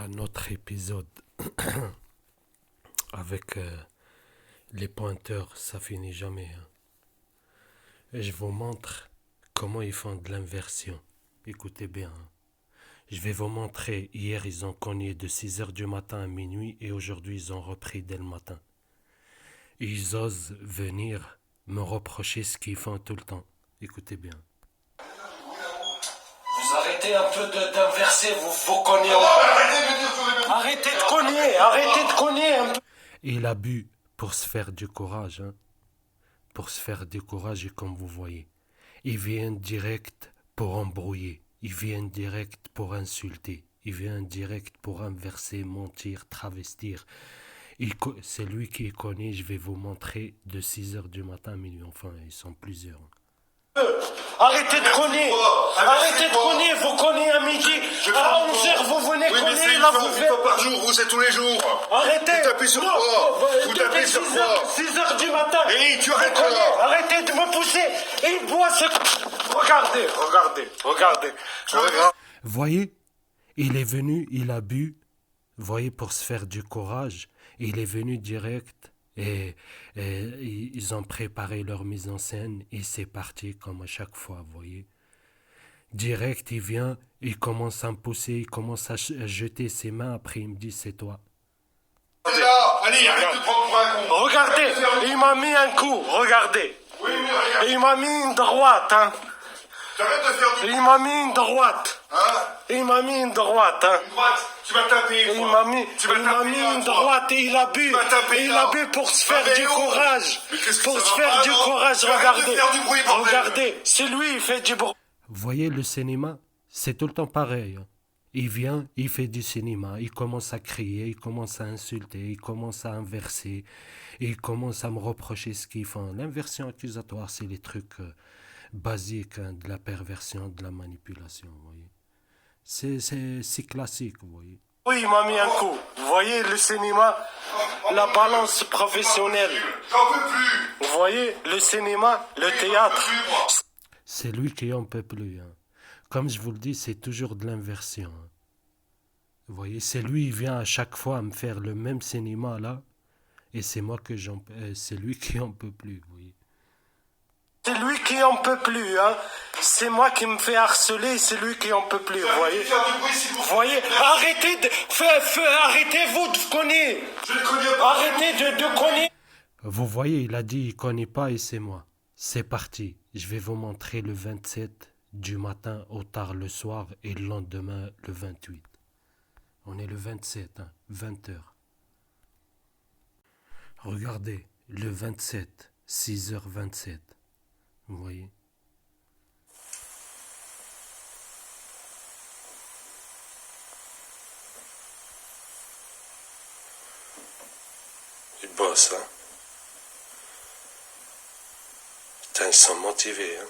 Un autre épisode avec les pointeurs, ça finit jamais, hein. Et je vous montre comment ils font de l'inversion. Écoutez bien, hein. Je vais vous montrer, hier ils ont cogné de 6 heures du matin à minuit et aujourd'hui ils ont repris dès le matin. Ils osent venir me reprocher ce qu'ils font tout le temps. Écoutez bien. Vous arrêtez un peu d'inverser vos cognons. Arrêtez de cogner un peu. Il a bu pour se faire du courage, hein. Pour se faire du courage, et comme vous voyez. Ils viennent direct pour embrouiller. Ils viennent direct pour insulter. Ils viennent direct pour inverser, mentir, travestir. C'est lui qui est connu, je vais vous montrer de 6 heures du matin à minuit. Enfin, ils sont plusieurs. Arrêtez de cogner, vous cognez à midi. À 11 heures, vous venez cogner, là vous faites... fois par jour, vous c'est tous les jours. Arrêtez. Vous tapez sur quoi? Vous tapez sur quoi? 6 heures du matin. Hé, tu arrêtes Cognez, là. arrêtez de me pousser. Et il boit ce... Regardez. Voyez, il est venu, il a bu, voyez, pour se faire du courage. Il est venu direct et ils ont préparé leur mise en scène et c'est parti comme à chaque fois, voyez. Direct, il vient, il commence à me pousser, il commence à jeter ses mains, après il me dit c'est toi. Allez, arrête de prendre pour un con. Regardez, il m'a mis un coup, regardez. Oui, mais regarde. Il m'a mis une droite, hein. T'arrêtes de faire du... Il m'a mis une droite. Hein? Il m'a mis une droite, hein. Une droite, tu vas taper. Il m'a mis une droite et il a bu. vas taper, Il là. a bu pour se faire Ah, mais du oh. courage. Mais qu'est-ce que Pour ça se va faire pas, du non? courage, Arrête de regardez. faire du bruit, bordel. Regardez, c'est lui, il fait du bruit. Vous voyez le cinéma, c'est tout le temps pareil, hein. Il vient, il fait du cinéma, il commence à crier, il commence à insulter, il commence à inverser, il commence à me reprocher ce qu'ils font. L'inversion accusatoire, c'est les trucs basiques, hein, de la perversion, de la manipulation, vous voyez. C'est classique, vous voyez. Oui, il m'a mis un coup. Vous voyez, le cinéma, la balance professionnelle. J'en peux plus. Vous voyez, le cinéma, le théâtre. C'est lui qui en peut plus, hein. Comme je vous le dis, c'est toujours de l'inversion, hein. Vous voyez, c'est lui, il vient à chaque fois me faire le même cinéma là, et c'est moi que c'est lui qui en peut plus, vous voyez. C'est lui qui en peut plus, hein. C'est moi qui me fais harceler, c'est lui qui en peut plus, vous voyez. Faire du bruit, s'il vous Vous plaît. voyez, arrêtez-vous de cogner. Je ne connais pas. Arrêtez de cogner. Vous voyez, il a dit il connaît pas et c'est moi. C'est parti, je vais vous montrer le 27 du matin au tard le soir et le lendemain le 28. On est le 27, hein, 20h. Regardez, le 27, 6h27. Vous voyez? Ils bossent, hein. Putain, ils sont motivés, hein.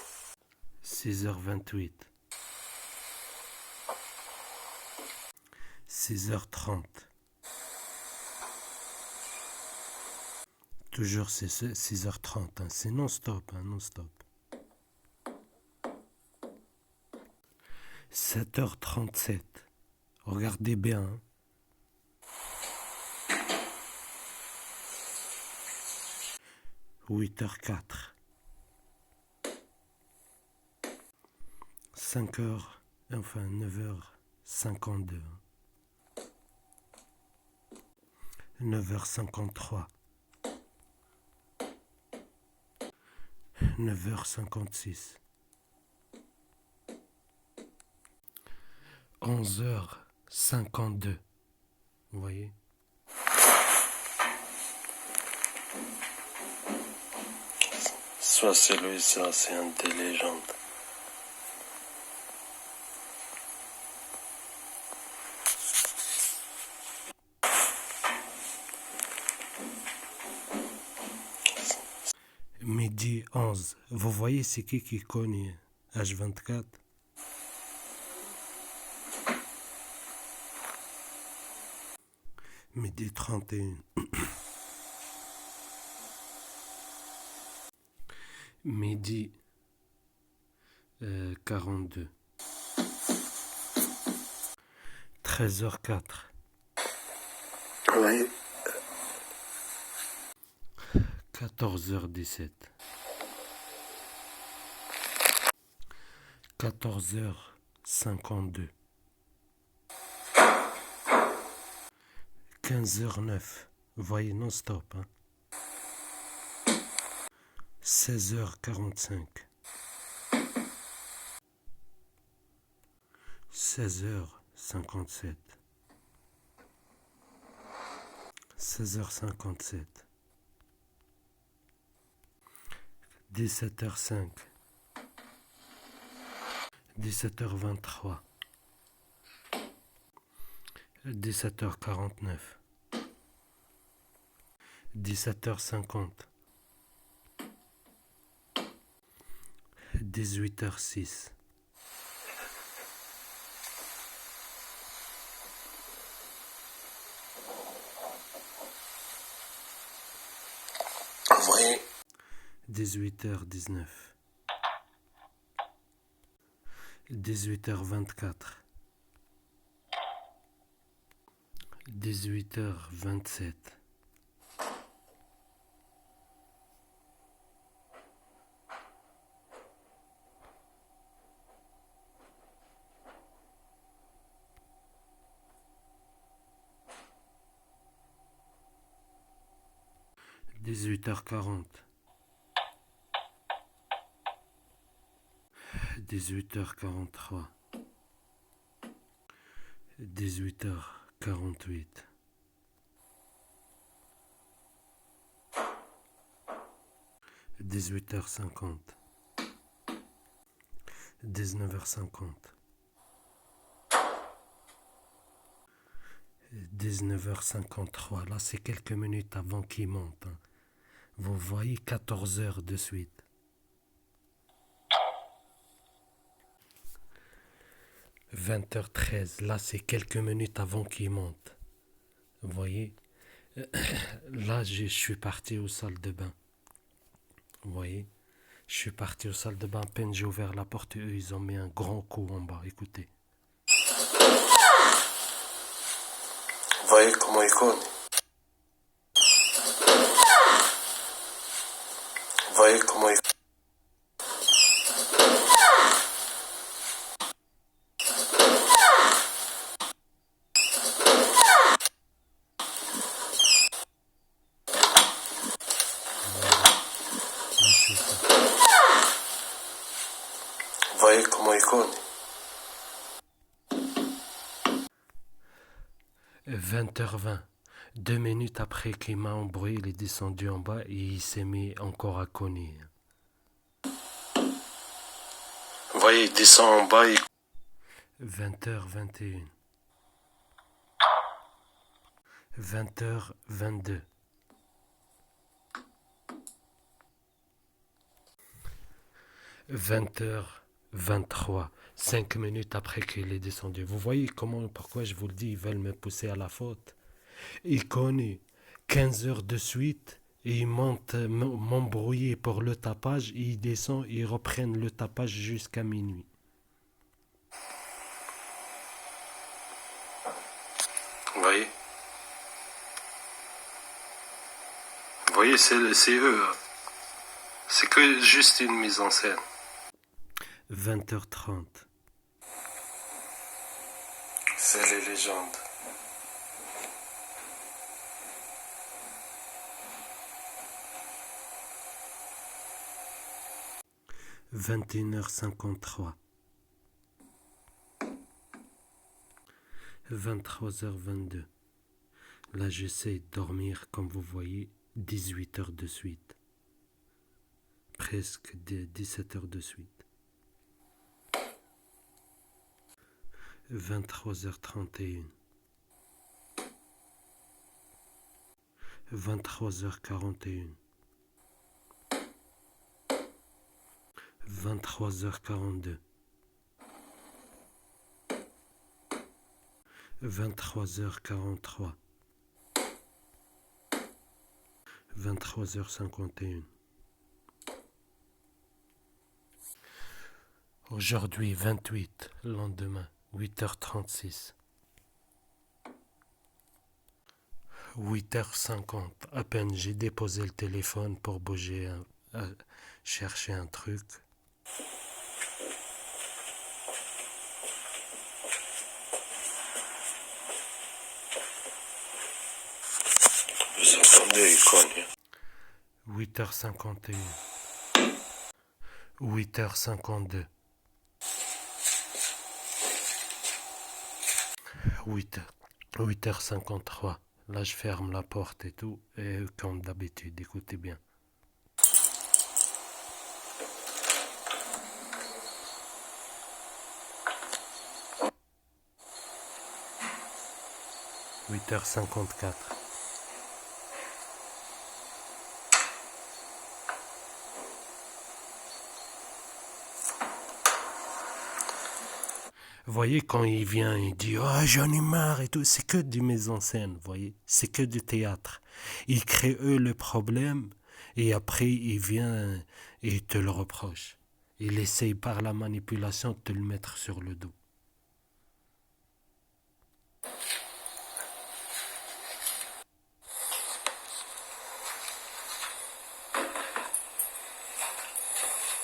6h28. 6h30. Toujours c'est 6h30, hein. C'est non-stop, hein, non-stop. 7h37. Regardez bien, hein. 8h04. 5h, enfin 9h52. 9h53. 9h56. 11h52. Vous voyez? Soit c'est lui, soit c'est un des légendes. Midi 11. Vous voyez c'est qui connaît H24? Midi 31. Midi 42. 13h04. Oui. 14h17. 14h52. 15h09. Voyez non-stop. 16h45. 16h57. 16h57. 17h05. 17h23. 17h49. 17h50. 18h06. Vous voyez? 18h19. 18h24. 18h27. 18h40. 18h43. 18h48. 18h50. 19h50. 19h53. Là, c'est quelques minutes avant qu'il monte. Vous voyez 14 heures de suite. 20h13. Là, c'est quelques minutes avant qu'il monte. Vous voyez? Là, je suis parti aux salles de bain. Vous voyez? Je suis parti aux salles de bain. À peine j'ai ouvert la porte, eux, ils ont mis un grand coup en bas. Écoutez. Vous voyez comment il connaît? Vous voyez comment il... Là, je suis ça. Vous voyez comment il connaît? 20h20. 2 minutes après qu'il m'a embrouillé, il est descendu en bas et il s'est mis encore à cogner. Vous voyez, il descend en bas et... 20h21. 20h22. 20h23. 5 minutes après qu'il est descendu. Vous voyez pourquoi je vous le dis, ils veulent me pousser à la faute. Il connaît 15 heures de suite et ils montent m'embrouiller pour le tapage et ils descendent et ils reprennent le tapage jusqu'à minuit. Vous voyez? Vous voyez, c'est eux. C'est que juste une mise en scène. 20h30. C'est les légendes. 21h53. 23h22. Là, j'essaie de dormir, comme vous voyez, 18 heures de suite. Presque 17 heures de suite. 23h31. 23h41. 23h42. 23h43. 23h51. Aujourd'hui 28, lendemain 8h36. 8h50. À peine j'ai déposé le téléphone pour bouger, chercher un truc. Vous entendez, il cogne. 8h51. 8h52. 8h53. Là, je ferme la porte et tout. Et comme d'habitude, écoutez bien. « 8h54. » Vous voyez, quand il vient, il dit « Oh, j'en ai marre et tout », c'est que du mise en scène, vous voyez, c'est que du théâtre. Ils créent eux le problème et après il vient et il te le reproche. Il essaye par la manipulation de te le mettre sur le dos.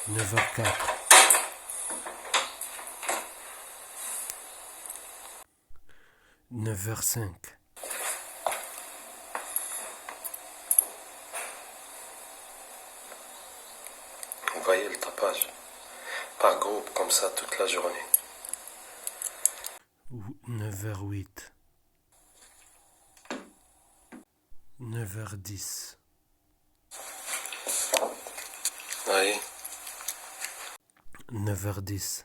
« 9h04. » 9h05. Vous voyez le tapage. Par groupe, comme ça, toute la journée. 9h08. 9h10. Oui. 9h10.